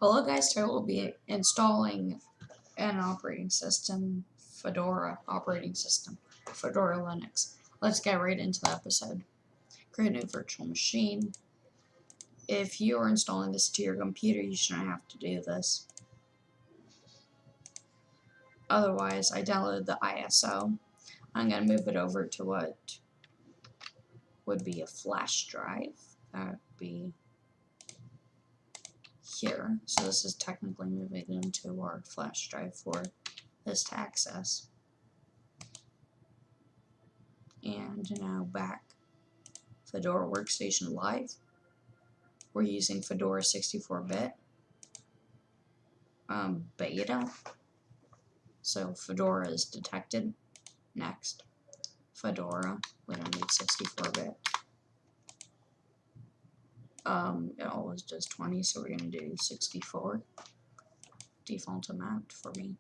Hello guys, today we'll be installing an operating system, Fedora operating system, Fedora Linux. Let's get right into the episode. Create a new virtual machine. If you are installing this to your computer, you shouldn't have to do this. Otherwise, I downloaded the ISO. I'm going to move it over to what would be a flash drive. That would be here. So this is technically moving into our flash drive for this to access. And now back. Fedora Workstation Live. We're using Fedora 64-bit beta. So Fedora is detected. Next. Fedora. We don't need 64-bit. It always does 20, so we're going to do 64. Default amount for me.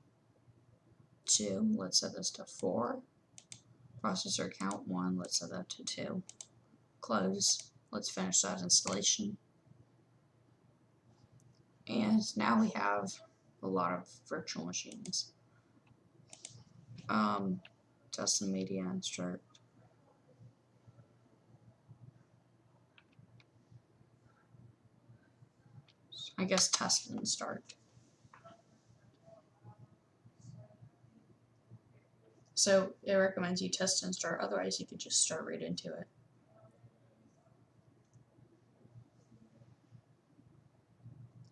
2. Let's set this to 4. Processor count 1. Let's set that to 2. Close. Let's finish that installation. And now we have a lot of virtual machines. Test and media and start. I guess test and start. So it recommends you test and start, otherwise you could just start right into it.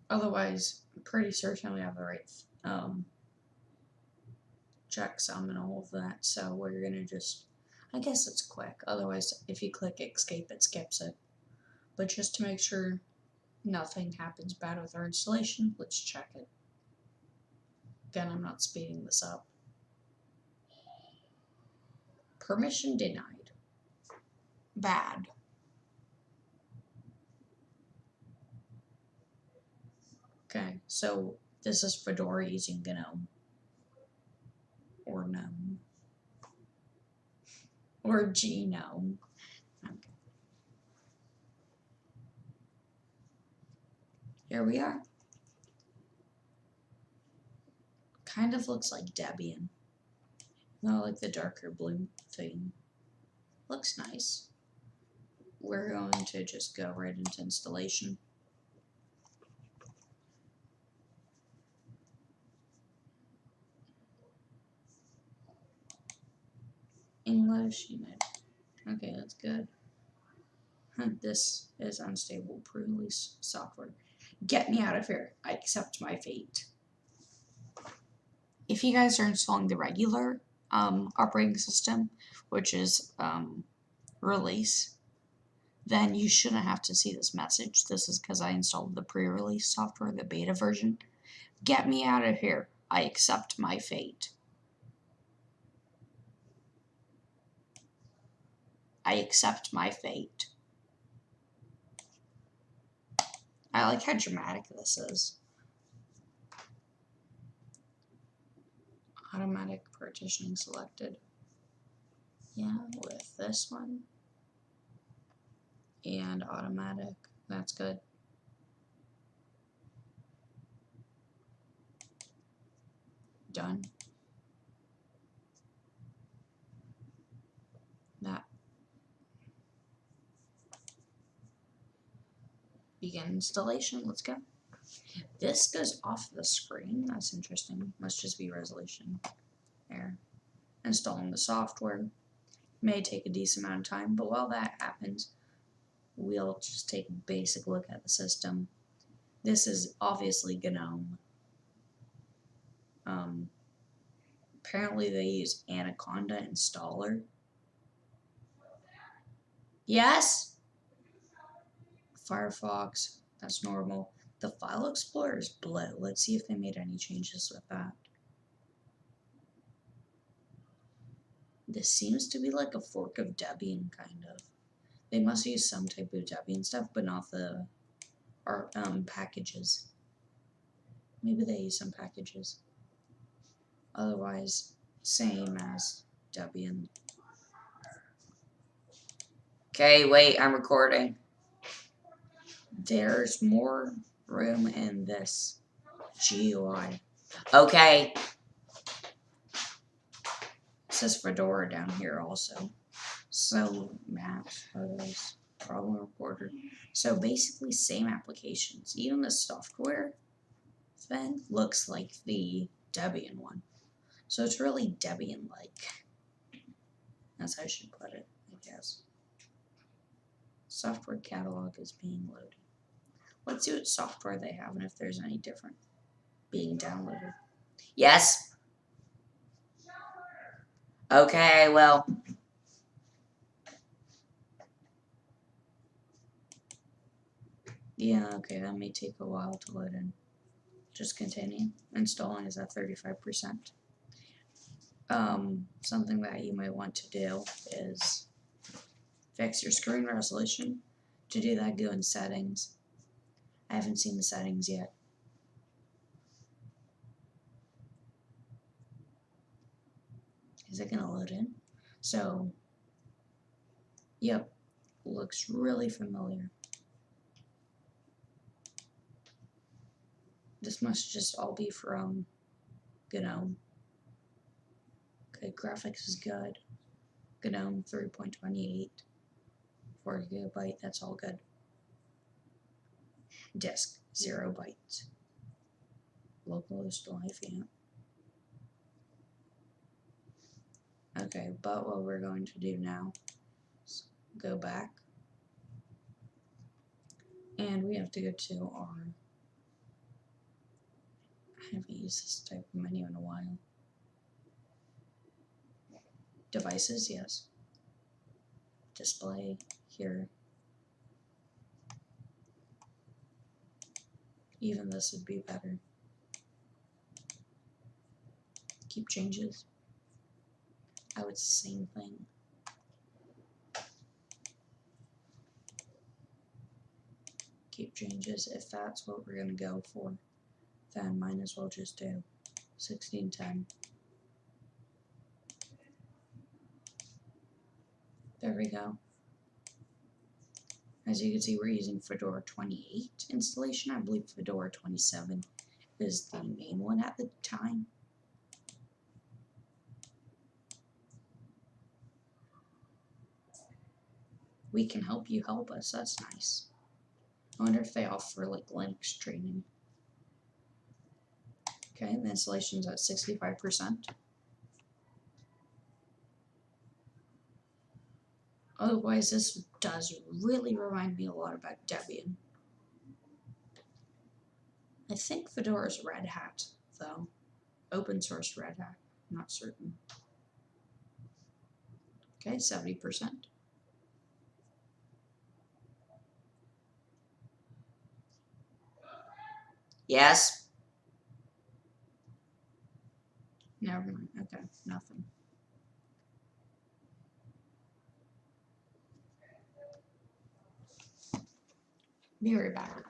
Otherwise, I'm pretty certain we have the right checksum and all of that, so we're gonna just, I guess it's quick, otherwise if you click escape it skips it. But just to make sure nothing happens bad with our installation, let's check it. Again, I'm not speeding this up. Permission denied. Bad. Okay, so this is Fedora using GNOME. Or GNOME. Or GNOME. Okay. Here we are. Kind of looks like Debian. No, like the darker blue thing. Looks nice. We're going to just go right into installation. English unit. Okay, that's good. This is unstable pre-release software. Get me out of here. I accept my fate. If you guys are installing the regular operating system, which is release, then you shouldn't have to see this message. This is because I installed the pre-release software, the beta version. Get me out of here. I accept my fate. I accept my fate. I like how dramatic this is. Automatic partitioning selected. Yeah, with this one. And automatic. That's good. Done. That. Begin installation. Let's go. This goes off the screen. That's interesting. Must just be resolution. There. Installing the software. May take a decent amount of time, but while that happens, we'll just take a basic look at the system. This is obviously GNOME. Apparently they use Anaconda installer. Yes? Firefox, that's normal. The file explorer is blue. Let's see if they made any changes with that. This seems to be like a fork of Debian, kind of. They must use some type of Debian stuff, but not the packages. Maybe they use some packages. Otherwise, same as Debian. Okay, wait, I'm recording. There's more room in this GUI. Okay. It says Fedora down here also. So maps, photos, problem reporter. So basically same applications. Even the software thing looks like the Debian one. So it's really Debian-like. That's how I should put it, I guess. Software catalog is being loaded. Let's see what software they have and if there's any different being downloaded. Yes. Okay, well. Yeah, okay, that may take a while to load in. Just continue. Installing is at 35%. Something that you might want to do is fix your screen resolution. To do that, go in settings. I haven't seen the settings yet. Is it gonna load in? So, yep, looks really familiar. This must just all be from GNOME. Okay, graphics is good. GNOME 3.28, 4 GB, that's all good. Disk, 0 bytes. Localhost live, yeah. Okay, but what we're going to do now is go back. And we have to go to our, I haven't used this type of menu in a while. Devices, yes. Display, here. Even this would be better. Keep changes. Oh, it's the same thing. Keep changes. If that's what we're gonna go for, then might as well just do 1610. There we go. As you can see, we're using Fedora 28 installation. I believe Fedora 27 is the main one at the time. We can help you help us. That's nice. I wonder if they offer like Linux training. Okay, the installation's at 65%. Otherwise, this does really remind me a lot about Debian. I think Fedora's Red Hat, though. Open source Red Hat. I'm not certain. Okay, 70%. Yes. Never mind. Okay, nothing. Be right back.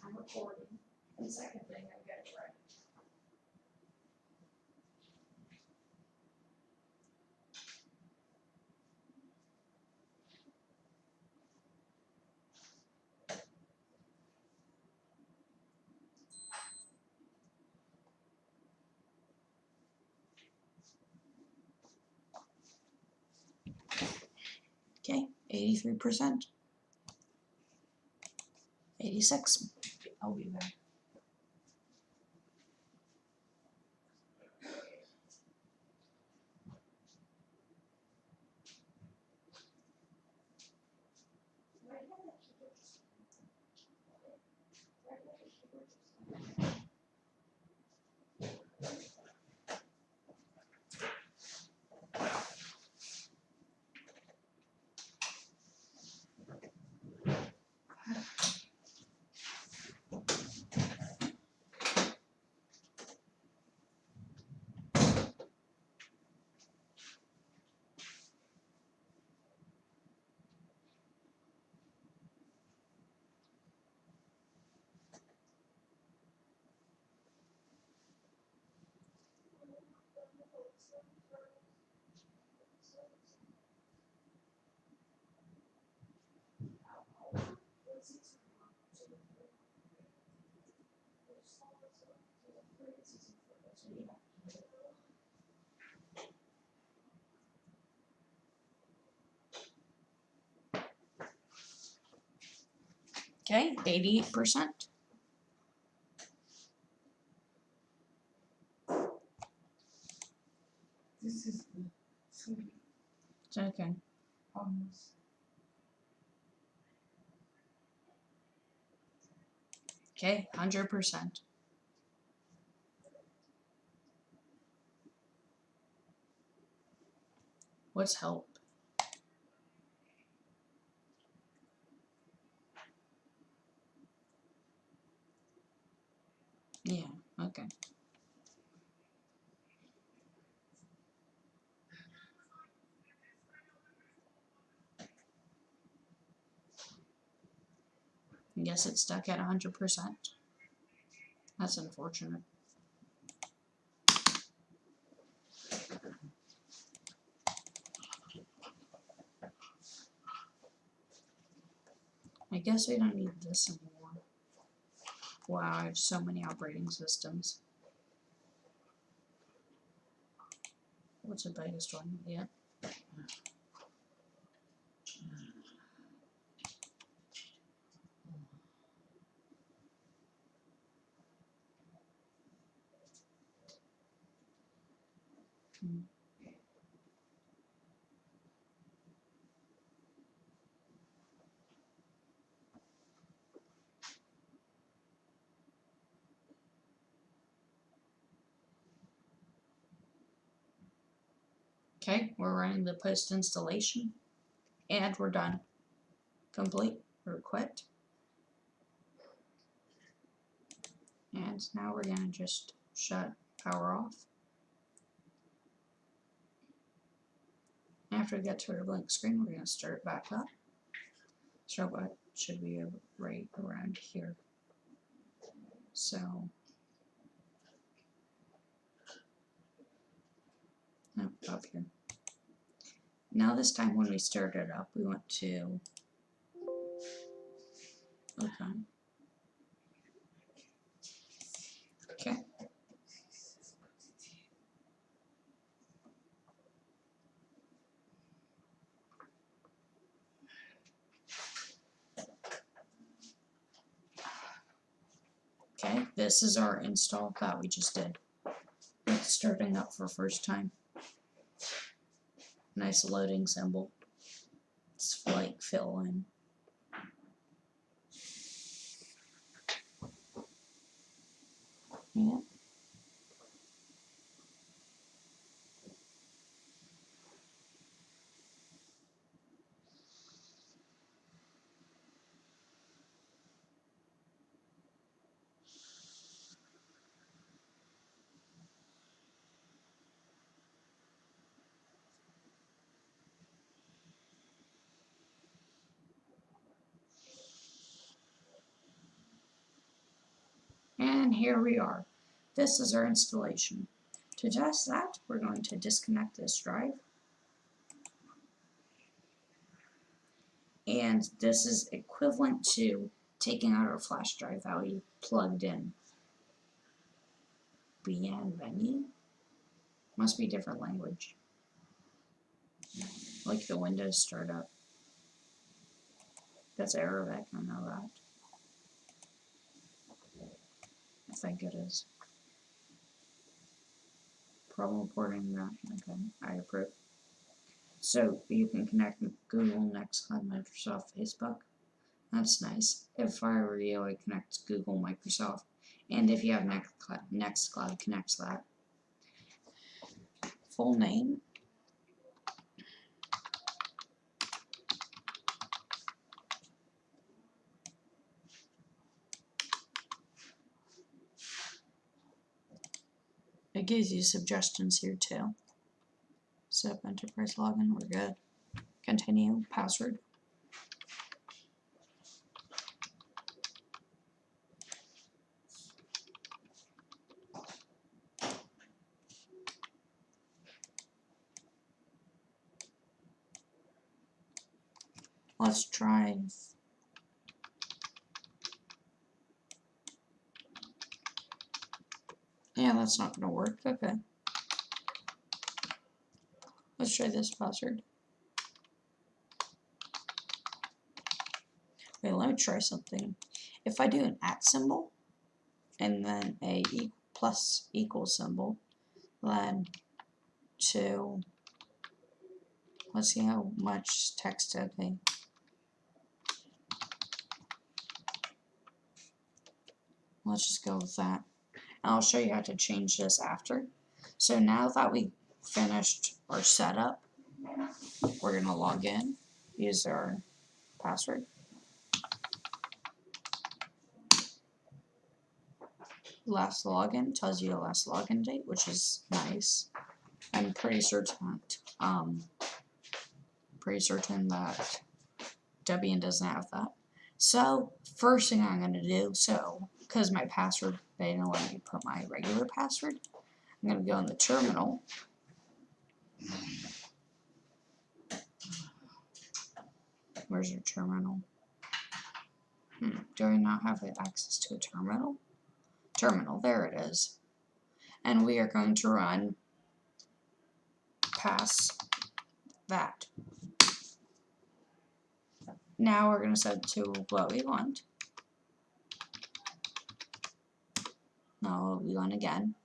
I'm recording. And second thing, I get it right. Okay, 83%. 86. I'll be back. Okay, 88%. This is the sweet It's okay. almost. Okay, 100%. What's help? Yeah, okay. I guess it's stuck at 100%. That's unfortunate. I guess we don't need this anymore. Wow, I have so many operating systems. What's the biggest one? Yeah. Okay, we're running the post installation and we're done. Complete or quit. And now we're gonna just shut power off. After we get to our blank screen, we're gonna start it back up. So what should be right around here? So, no, up here. Now this time when we start it up, we want to, okay. Okay. Okay, this is our install that we just did. It's starting up for first time. Nice loading symbol. It's like fill in. Yeah. And here we are. This is our installation. To test that, we're going to disconnect this drive. And this is equivalent to taking out our flash drive that we plugged in. BN menu? Must be different language. Like the Windows startup. That's Arabic, I know that. I think it is. Problem porting that. Okay, I approve. So you can connect Google, Nextcloud, Microsoft, Facebook. That's nice. If I were you, I'd connect Google, Microsoft. And if you have Nextcloud, connects that. Full name. It gives you suggestions here too. Set up enterprise login, we're good. Continue, password. Let's try. Yeah, that's not gonna work. Okay. Let's try this password. Wait, let me try something. If I do an @ symbol and then a plus equal symbol, then to, let's see how much text I think. Let's just go with that. And I'll show you how to change this after. So now that we finished our setup, we're going to log in, use our password. Last login tells you the last login date, which is nice. I'm pretty certain that Debian doesn't have that. So first thing I'm going to do, because my password, they didn't let me put my regular password, I'm going to go in the terminal. Where's your terminal? Do I not have access to a terminal? Terminal, there it is. And we are going to run pass that. Now we're going to set it to what we want. No, we want again.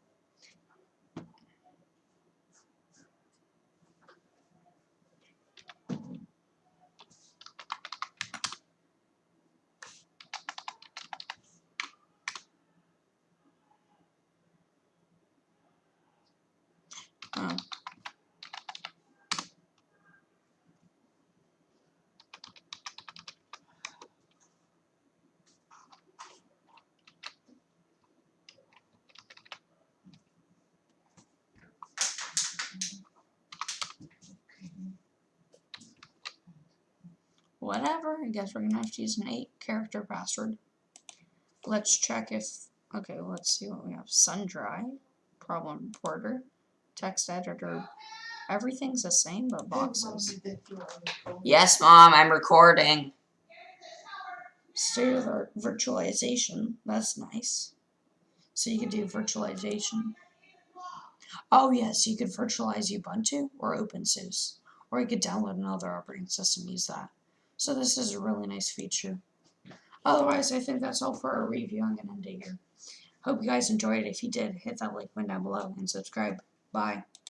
Oh. Whatever, I guess we're going to have to use an 8-character password. Let's check if, okay, let's see what we have. Sundry, problem reporter, text editor, everything's the same but boxes. Yes, Mom, I'm recording. State of the virtualization, that's nice. So you could do virtualization. Oh yes, you could virtualize Ubuntu or OpenSUSE. Or you could download another operating system and use that. So this is a really nice feature. Otherwise, I think that's all for our review. I'm going to end it here. Hope you guys enjoyed it. If you did, hit that like button down below and subscribe. Bye.